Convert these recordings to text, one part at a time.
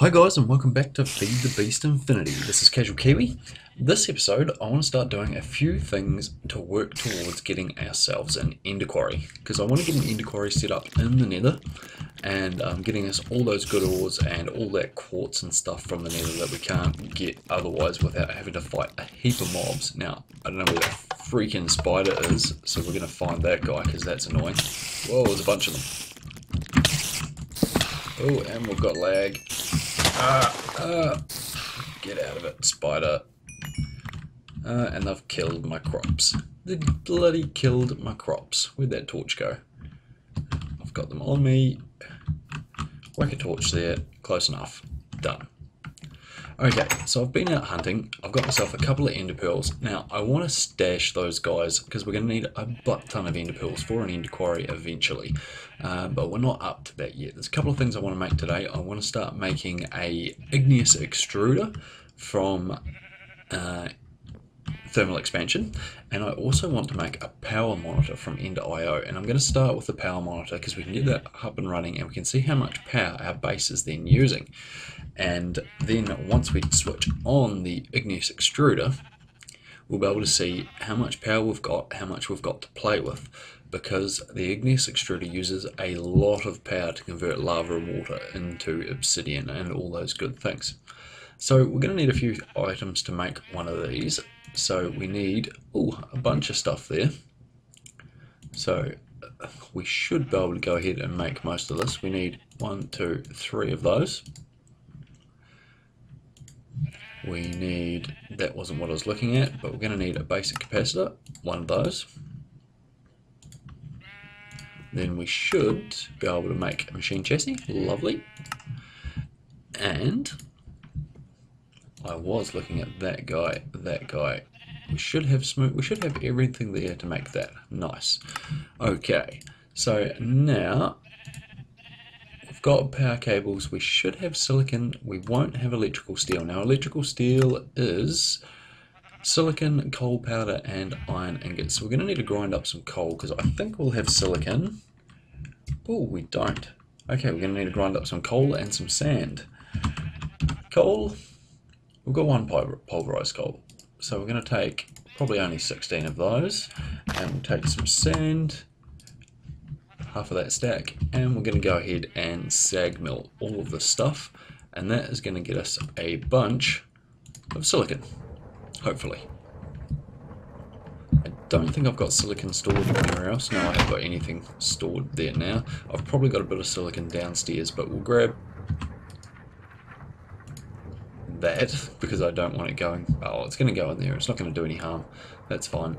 Hi guys and welcome back to Feed the Beast Infinity. This is CasualKiwi. This episode I want to start doing a few things to work towards getting ourselves an ender quarry, because I want to get an ender quarry set up in the nether and getting us all those good ores and all that quartz and stuff from the nether that we can't get otherwise without having to fight a heap of mobs. Now I don't know where that freaking spider is, so we're going to find that guy because that's annoying. Whoa, there's a bunch of them. Oh, and we've got lag. Get out of it, spider. And they've killed my crops. They bloody killed my crops. Where'd that torch go? I've got them on me. Whack a torch there. Close enough. Done. Okay, so I've been out hunting. I've got myself a couple of ender pearls. Now, I want to stash those guys because we're going to need a butt ton of ender pearls for an ender quarry eventually. But we're not up to that yet. There's a couple of things I want to make today. I want to start making a igneous extruder from thermal expansion, and I also want to make a power monitor from Ender.io, and I'm going to start with the power monitor because we can get that up and running and we can see how much power our base is then using. And then once we switch on the igneous extruder, we'll be able to see how much power we've got, how much we've got to play with, because the igneous extruder uses a lot of power to convert lava and water into obsidian and all those good things. So we're going to need a few items to make one of these. So we need a bunch of stuff there. So we should be able to go ahead and make most of this. We need 1, 2, 3 of those. We need, that wasn't what I was looking at, but we're going to need a basic capacitor, 1 of those. Then we should be able to make a machine chassis, lovely. And I was looking at that guy. We should have everything there to make that. Nice. Okay, so now we've got power cables. We should have silicon. We won't have electrical steel. Now electrical steel is silicon, coal powder, and iron ingots. So we're going to need to grind up some coal because I think we'll have silicon. Oh, we don't. Okay, we're going to need to grind up some coal and some sand. Coal. We've got 1 pulverized coal, so we're going to take probably only 16 of those, and we'll take some sand, half of that stack, and we're going to go ahead and sag mill all of this stuff, and that is going to get us a bunch of silicon, hopefully. I don't think I've got silicon stored anywhere else. No, I haven't got anything stored there now. I've probably got a bit of silicon downstairs, but we'll grab that because I don't want it going. Oh, it's going to go in there. It's not going to do any harm. That's fine.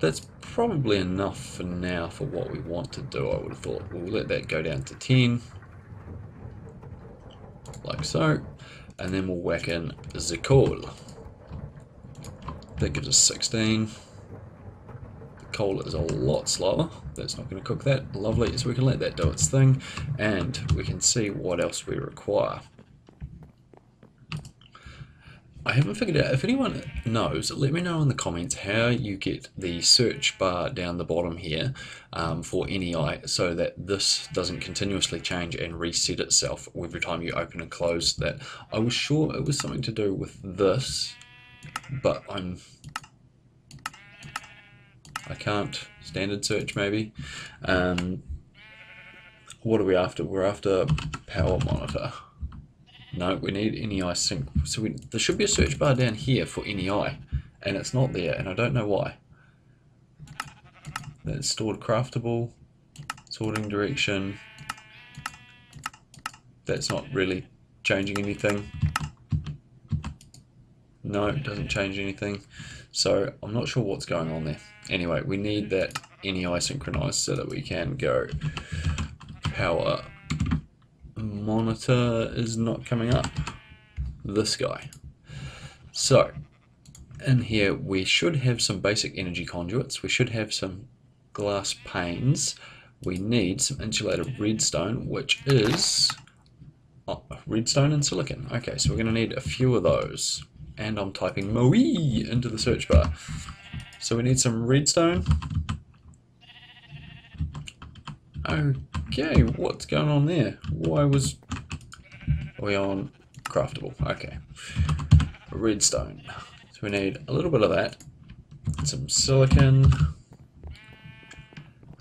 That's probably enough for now for what we want to do. I would have thought we'll let that go down to 10, like so, and then we'll whack in the coal. That gives us 16. The coal is a lot slower. That's not going to cook that. Lovely. So we can let that do its thing, and we can see what else we require. I haven't figured out, if anyone knows, let me know in the comments how you get the search bar down the bottom here for NEI so that this doesn't continuously change and reset itself every time you open and close that. I was sure it was something to do with this, but I can't. Standard search maybe. What are we after? We're after power monitor. No, we need NEI sync. So there should be a search bar down here for NEI, and it's not there, and I don't know why. That's stored craftable, sorting direction. That's not really changing anything. No, it doesn't change anything. So I'm not sure what's going on there. Anyway, we need that NEI synchronized so that we can go power monitor is not coming up. This guy. So in here we should have some basic energy conduits. We should have some glass panes. We need some insulated redstone, which is redstone and silicon. Okay, so we're going to need a few of those. And I'm typing MOE into the search bar. So we need some redstone. Okay, what's going on there? Why was we on craftable? Okay. Redstone. So we need a little bit of that, some silicon,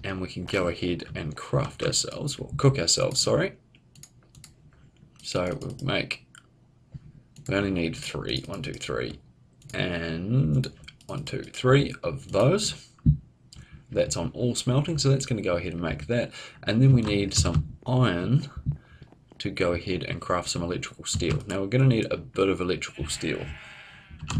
and we can go ahead and craft ourselves, well, cook ourselves, sorry. So we only need 3, 1, 2, 3, and 1, 2, 3 of those. That's on all smelting, so that's going to go ahead and make that. And then we need some iron to go ahead and craft some electrical steel. Now we're going to need a bit of electrical steel,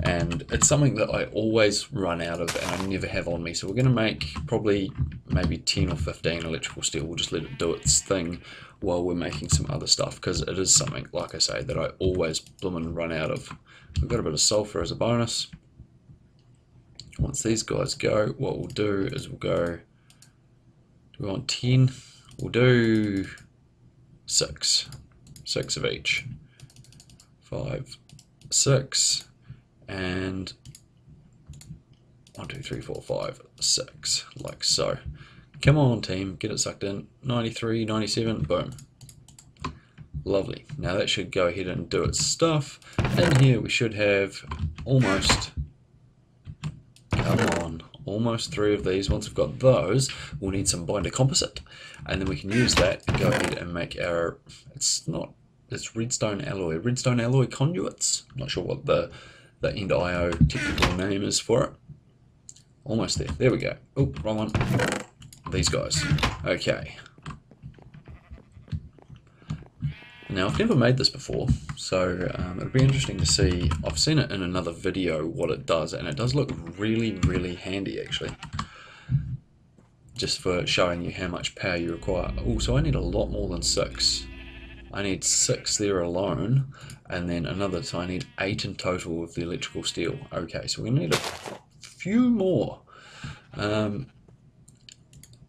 and it's something that I always run out of and I never have on me. So we're going to make probably maybe 10 or 15 electrical steel. We'll just let it do its thing while we're making some other stuff, because it is something, like I say, that I always bloomin' run out of. We've got a bit of sulfur as a bonus. Once these guys go, what we'll do is we'll go, do we want 10? We'll do 6 of each. 5, 6, and 1, 2, 3, 4, 5, 6, like so. Come on team, get it sucked in. 93, 97, boom. Lovely. Now that should go ahead and do its stuff. And here we should have almost, come on, almost 3 of these. Once we've got those, we'll need some binder composite. And then we can use that and go ahead and make our, it's redstone alloy conduits. I'm not sure what the end IO technical name is for it. Almost there. There we go. Oh, wrong one. These guys. Okay. Now I've never made this before, so it'll be interesting to see. I've seen it in another video what it does, and it does look really, really handy actually. Just for showing you how much power you require. Oh, so I need a lot more than 6. I need 6 there alone, and then another, so I need 8 in total of the electrical steel. Okay, so we need a few more.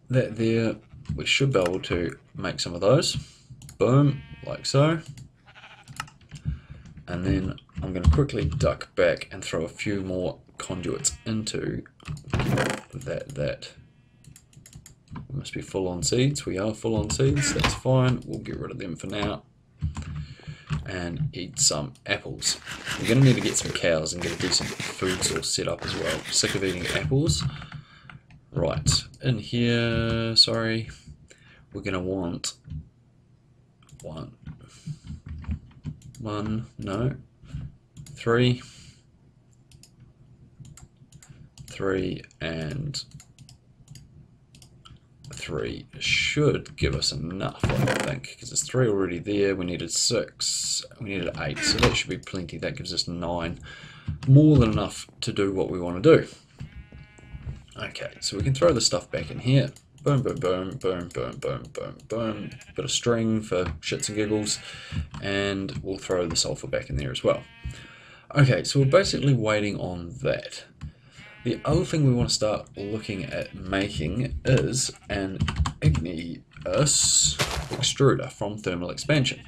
That there, we should be able to make some of those. Boom, like so. And then I'm going to quickly duck back and throw a few more conduits into that. We must be full on seeds. We are full on seeds, that's fine. We'll get rid of them for now. And eat some apples. We're going to need to get some cows and get a decent food source set up as well. Sick of eating apples. Right, in here, sorry, we're going to want 3, and 3 should give us enough, I think, because there's 3 already there. We needed 6, we needed 8, so that should be plenty. That gives us 9, more than enough to do what we want to do. Okay, so we can throw the stuff back in here. Boom, boom, boom, boom, boom, boom, boom, boom. Bit of string for shits and giggles, and we'll throw the sulfur back in there as well. Okay, so we're basically waiting on that. The other thing we want to start looking at making is an igneous extruder from thermal expansion.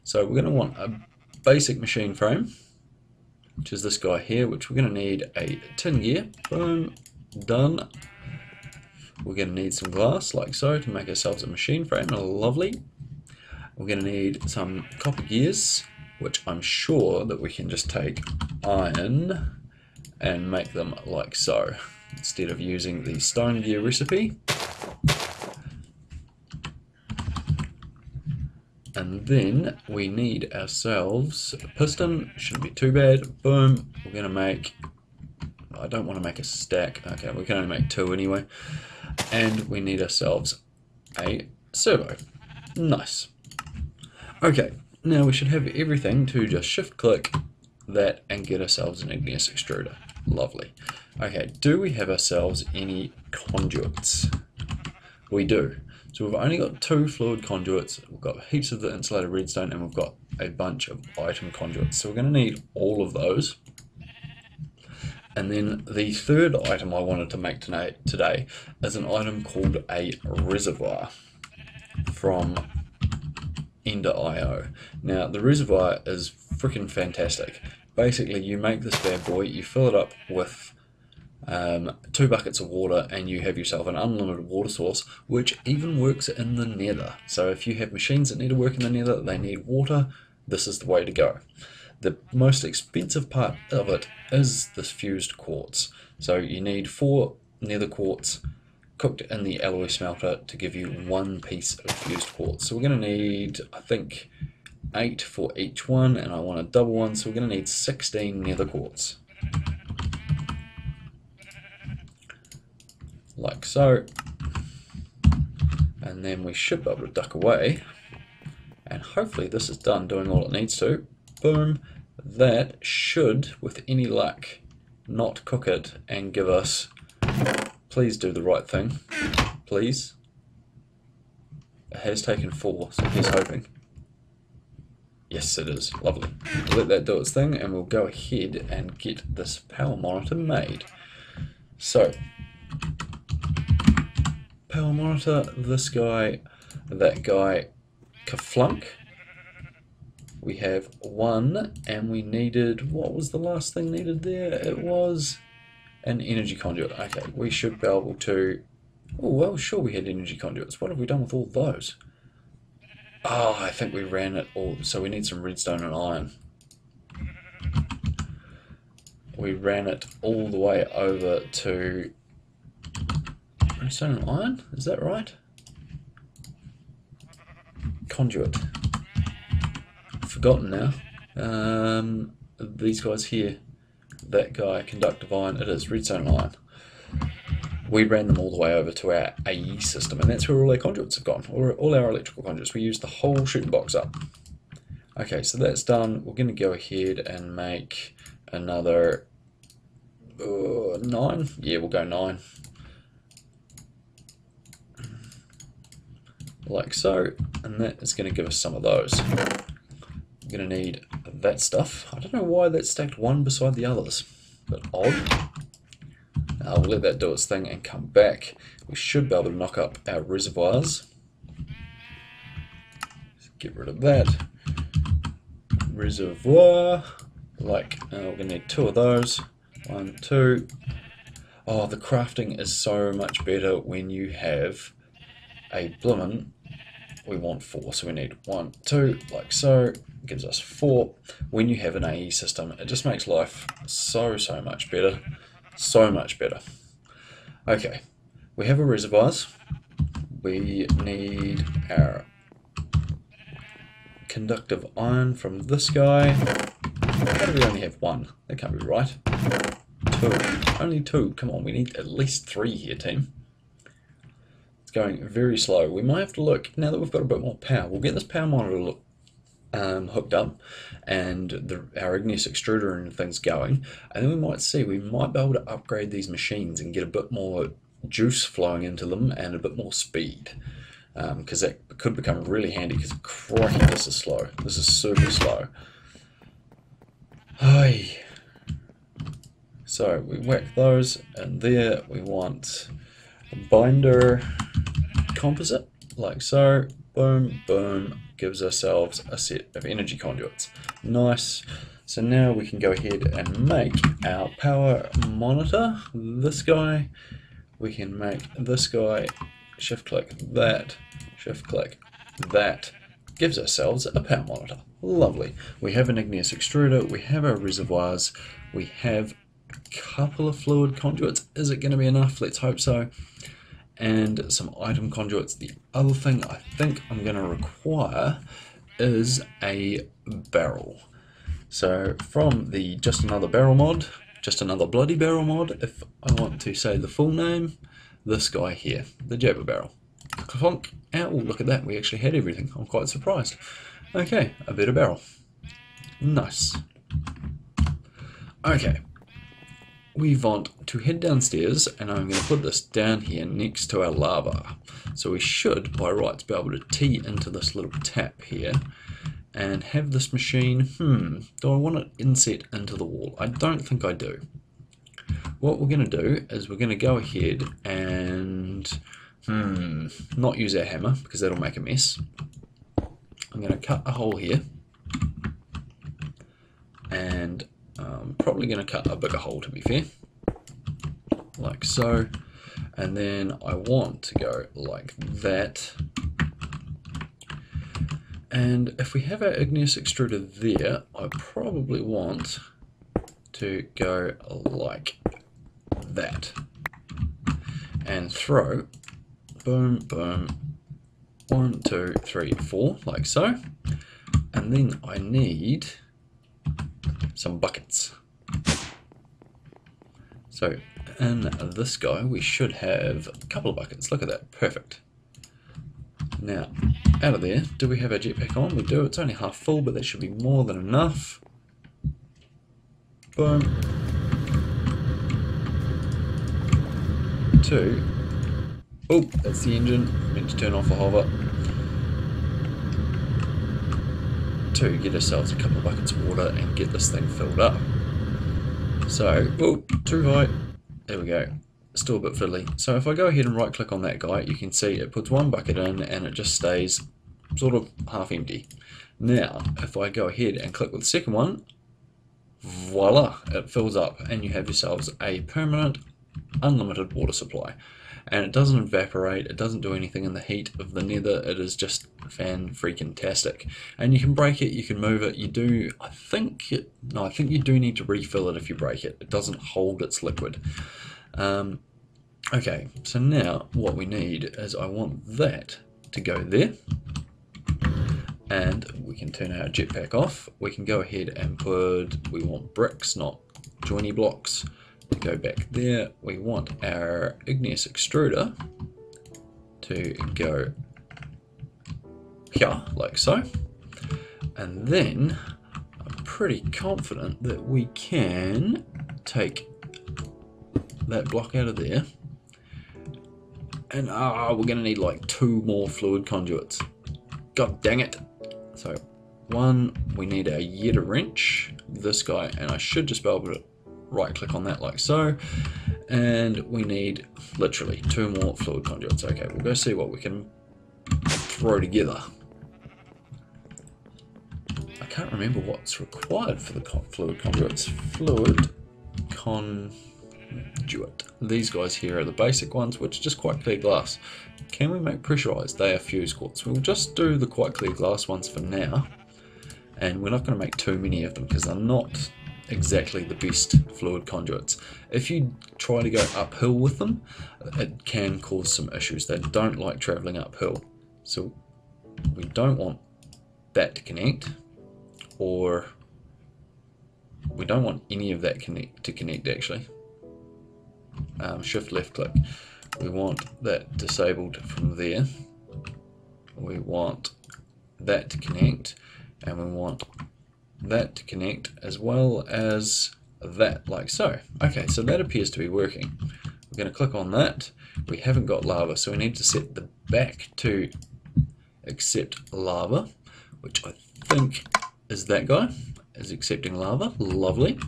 So we're going to want a basic machine frame, which is this guy here, which we're going to need a tin gear. Boom. Done. We're going to need some glass like so to make ourselves a machine frame. Lovely. We're going to need some copper gears, which I'm sure that we can just take iron and make them like so instead of using the stone gear recipe. And then we need ourselves a piston. Shouldn't be too bad. Boom. We're going to make, I don't want to make a stack. Okay, we can only make 2 anyway. And we need ourselves a servo. Nice. Okay, now we should have everything to just shift click that and get ourselves an igneous extruder. Lovely. Okay, do we have ourselves any conduits? We do. So we've only got 2 fluid conduits, we've got heaps of the insulated redstone, and we've got a bunch of item conduits. So we're going to need all of those. And then the third item I wanted to make today is an item called a reservoir from Ender.io. Now the reservoir is freaking fantastic. Basically you make this bad boy, you fill it up with 2 buckets of water, and you have yourself an unlimited water source, which even works in the nether. So if you have machines that need to work in the nether, they need water, this is the way to go. The most expensive part of it is this fused quartz. So you need 4 nether quartz cooked in the alloy smelter to give you 1 piece of fused quartz. So we're going to need, I think, 8 for each one, and I want a double one, so we're going to need 16 nether quartz. Like so. And then we should be able to duck away. And hopefully this is done doing all it needs to. Boom. That should, with any luck, not cook it and give us... Please do the right thing. Please. It has taken 4, so here's hoping. Yes, it is. Lovely. We'll let that do its thing, and we'll go ahead and get this power monitor made. So, power monitor, this guy, that guy, Kaflunk. We have 1, and we needed, what was the last thing needed there? It was an energy conduit. Okay, we should be able to, oh well, sure we had energy conduits. What have we done with all those? Oh, I think we ran it all, so we need some redstone and iron. We ran it all the way over to redstone and iron, is that right? Conduit. Forgotten now. These guys here, that guy, conductive iron, it is redstone and iron. We ran them all the way over to our AE system, and that's where all our conduits have gone, or all our electrical conduits. We used the whole shooting box up. Okay, so that's done. We're going to go ahead and make another 9. Yeah, we'll go 9. Like so, and that is going to give us some of those. We're going to need that stuff. I don't know why that's stacked one beside the others, but odd. We'll let that do its thing and come back. We should be able to knock up our reservoirs. Get rid of that. Reservoir. We're going to need 2 of those. 1, 2. Oh, the crafting is so much better when you have a blimmin'. We want 4, so we need 1, 2, like so. Gives us 4. When you have an AE system, it just makes life so much better. So much better. Okay, we have our reservoirs. We need our conductive iron from this guy. How do we only have 1? That can't be right. 2. Only 2. Come on, we need at least 3 here, team. It's going very slow. We might have to look, now that we've got a bit more power, we'll get this power monitor hooked up and our Igneous extruder and things going, and then we might be able to upgrade these machines and get a bit more juice flowing into them and a bit more speed, because that could become really handy, because crikey, this is slow. This is super slow. Hi. So we whack those, and there we want a binder composite, like so. Boom, boom, gives ourselves a set of energy conduits. Nice. So now we can go ahead and make our power monitor. This guy, we can make this guy, shift click that, shift click that. Gives ourselves a power monitor. Lovely. We have an igneous extruder, we have our reservoirs, we have a couple of fluid conduits. Is it going to be enough? Let's hope so. And some item conduits. The other thing I think I'm going to require is a barrel. So from the Just Another Barrel mod, Just Another Bloody Barrel mod, if I want to say the full name, this guy here, the Jabber Barrel. Clunk. Oh, look at that, we actually had everything. I'm quite surprised. Okay, a better barrel. Nice. Okay. We want to head downstairs, and I'm going to put this down here next to our lava. So we should, by rights, be able to tee into this little tap here and have this machine. Do I want it inset into the wall? I don't think I do. What we're going to do is we're going to go ahead and not use our hammer, because that'll make a mess. I'm going to cut a hole here, and I'm probably going to cut a bigger hole, to be fair, like so, and then I want to go like that, And if we have our igneous extruder there, I probably want to go like that and throw boom, boom, 1, 2, 3, 4, like so. And then I need some buckets. So in this guy, we should have a couple of buckets. Look at that, perfect. Now, out of there, do we have our jetpack on? We do, it's only half full, but that should be more than enough. Boom. 2. Oh, that's the engine. Meant to turn off a hover. 2, get ourselves a couple of buckets of water and get this thing filled up. So, oh, too high. There we go. Still a bit fiddly. So if I go ahead and right click on that guy, you can see it puts one bucket in and it just stays sort of half empty. Now, if I go ahead and click with the second one, voila, it fills up and you have yourselves a permanent, unlimited water supply. And it doesn't evaporate, it doesn't do anything in the heat of the nether, it is just fan-freaking-tastic. And you can break it, you can move it, you do, I think you do need to refill it if you break it. It doesn't hold its liquid. Okay, so now what we need is I want that to go there. And we can turn our jetpack off. We can go ahead and we want bricks, not joiny blocks, to go back there. We want our igneous extruder to go here, like so. And then I'm pretty confident that we can take that block out of there. And we're going to need like 2 more fluid conduits. God dang it. So 1, we need a Yeta wrench, this guy, and I should just be able to right click on that like so. And we need literally 2 more fluid conduits. Okay, we'll go see what we can throw together. I can't remember what's required for the fluid conduits. Fluid conduit. These guys here are the basic ones, which are just quite clear glass. Can we make pressurized? They are fuse quartz. We'll just do the quite clear glass ones for now. And we're not going to make too many of them because they're not exactly the best fluid conduits. If you try to go uphill with them, it can cause some issues. They don't like traveling uphill. So we don't want that to connect, or we don't want any of that to connect actually. Shift left click. We want that disabled from there. We want that to connect, and we want that to connect as well as that, like so. Okay, so that appears to be working. We're going to click on that. We haven't got lava, so we need to set the back to accept lava, which I think is that guy, is accepting lava. Lovely.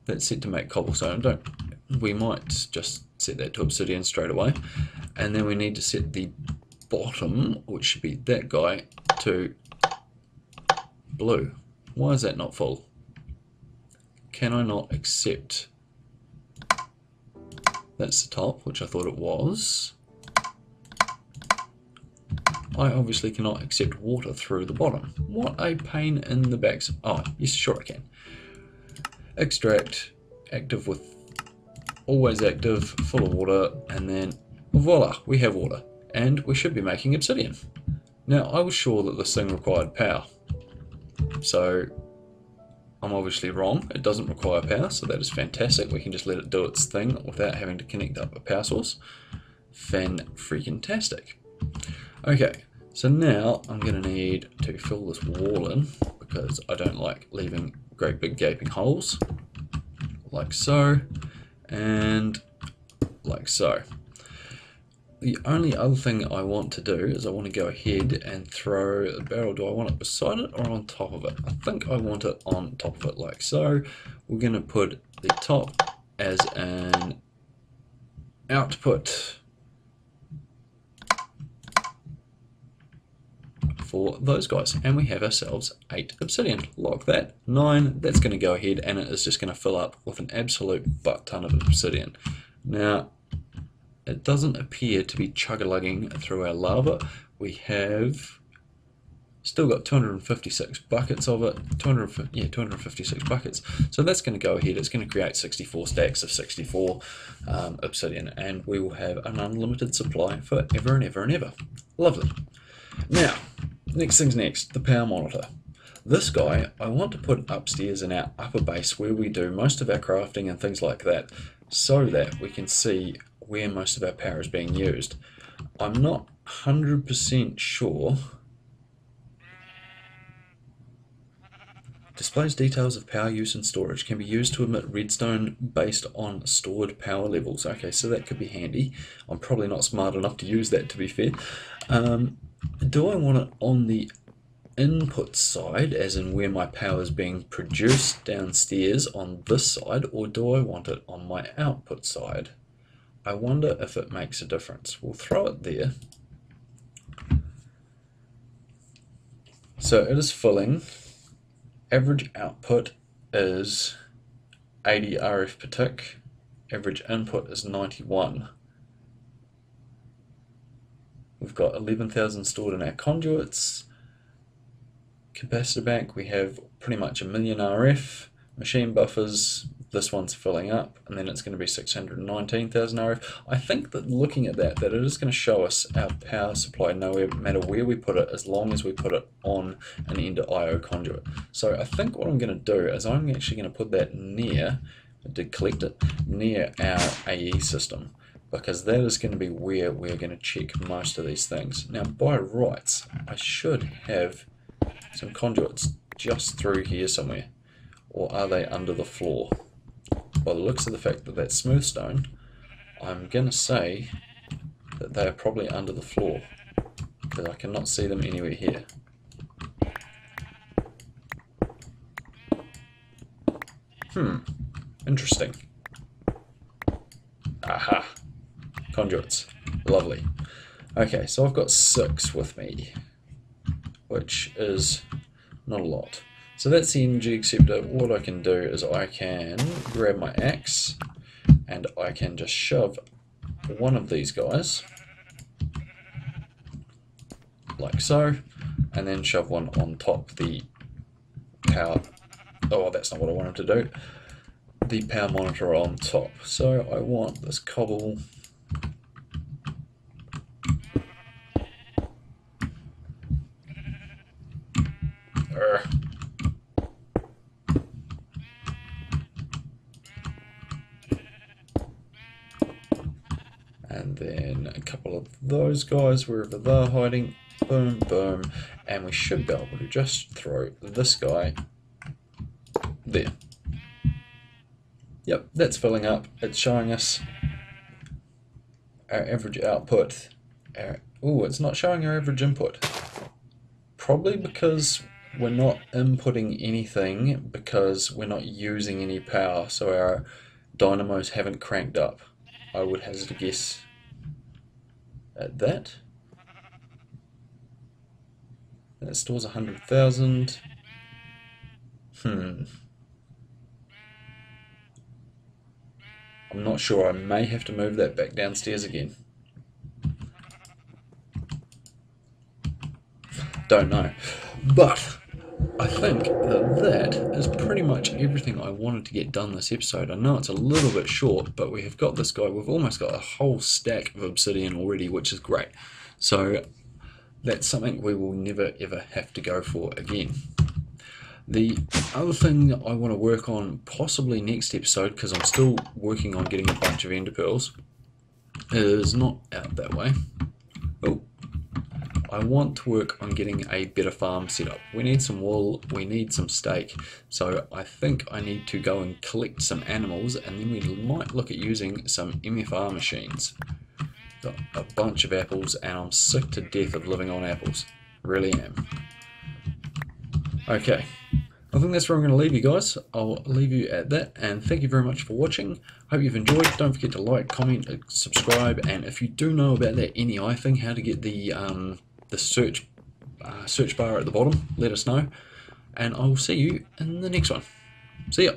That's set to make cobblestone. We might just set that to obsidian straight away. And then we need to set the bottom, which should be that guy, to blue. Why is that not full? Can I not accept? That's the top, which I thought it was. I obviously cannot accept water through the bottom. What a pain in the backside. Oh, yes, sure I can. Extract, active with, always active, full of water, and then voila, we have water. And we should be making obsidian. Now, I was sure that this thing required power. So, I'm obviously wrong. It doesn't require power, so that is fantastic. We can just let it do its thing without having to connect up a power source. Fan-freaking-tastic. Okay, so now I'm going to need to fill this wall in because I don't like leaving great big gaping holes. Like so, and like so. The only other thing I want to do is I want to go ahead and throw the barrel. Do I want it beside it or on top of it? I think I want it on top of it, like so. We're going to put the top as an output for those guys, and we have ourselves 8 obsidian. Lock that. 9, that's going to go ahead and it is just going to fill up with an absolute butt ton of obsidian. Now, it doesn't appear to be chug-a-lugging through our lava. We have Still got 256 buckets of it, 256 buckets. So that's going to go ahead, it's going to create 64 stacks of 64 obsidian, and we will have an unlimited supply for ever and ever and ever. Lovely. Now, next thing's next, the power monitor. This guy, I want to put upstairs in our upper base where we do most of our crafting and things like that, so that we can see where most of our power is being used. I'm not 100% sure. Displays details of power use and storage. Can be used to emit redstone based on stored power levels. Okay, so that could be handy. I'm probably not smart enough to use that, to be fair. Do I want it on the input side, as in where my power is being produced downstairs on this side, or do I want it on my output side? I wonder if it makes a difference. We'll throw it there. So it is filling. Average output is 80 RF per tick. Average input is 91. We've got 11,000 stored in our conduits. Capacitor bank, we have pretty much 1 million RF. Machine buffers, this one's filling up, and then it's going to be 619,000 RF. I think that looking at that it is going to show us our power supply no matter where we put it, as long as we put it on an Ender IO conduit. So I think what I'm going to do is I'm actually going to put that near, I did collect it, near our AE system, because that is going to be where we're going to check most of these things. Now by rights, I should have some conduits just through here somewhere, or are they under the floor? By the looks of the fact that that's smooth stone, I'm going to say that they are probably under the floor, because I cannot see them anywhere here. Interesting. Aha! Conduits. Lovely. Okay, so I've got 6 with me, which is not a lot. So that's the energy acceptor. What I can do is I can grab my axe and I can just shove one of these guys, like so, and then shove one on top the power. Oh, that's not what I wanted to do. The power monitor on top. So I want this cobble. And then a couple of those guys wherever they're hiding. Boom, boom. And we should be able to just throw this guy there. Yep, that's filling up. It's showing us our average output. Oh, it's not showing our average input. Probably because we're not inputting anything, because we're not using any power, so our dynamos haven't cranked up. I would hazard a guess at that. That stores 100,000. I'm not sure. I may have to move that back downstairs again. Don't know. But I think that is pretty much everything I wanted to get done this episode. I know it's a little bit short, but we have got this guy. We've almost got a whole stack of obsidian already, which is great. So that's something we will never ever have to go for again. The other thing I want to work on possibly next episode, because I'm still working on getting a bunch of ender pearls, is not out that way. Oh. I want to work on getting a better farm set up. We need some wool, we need some steak, so I think I need to go and collect some animals, and then we might look at using some MFR machines. Got a bunch of apples, and I'm sick to death of living on apples. Really am. Okay, I think that's where I'm going to leave you guys. I'll leave you at that, and thank you very much for watching. Hope you've enjoyed. Don't forget to like, comment, subscribe, and if you do know about that NEI thing, how to get the search bar at the bottom, let us know, and I will see you in the next one. See ya.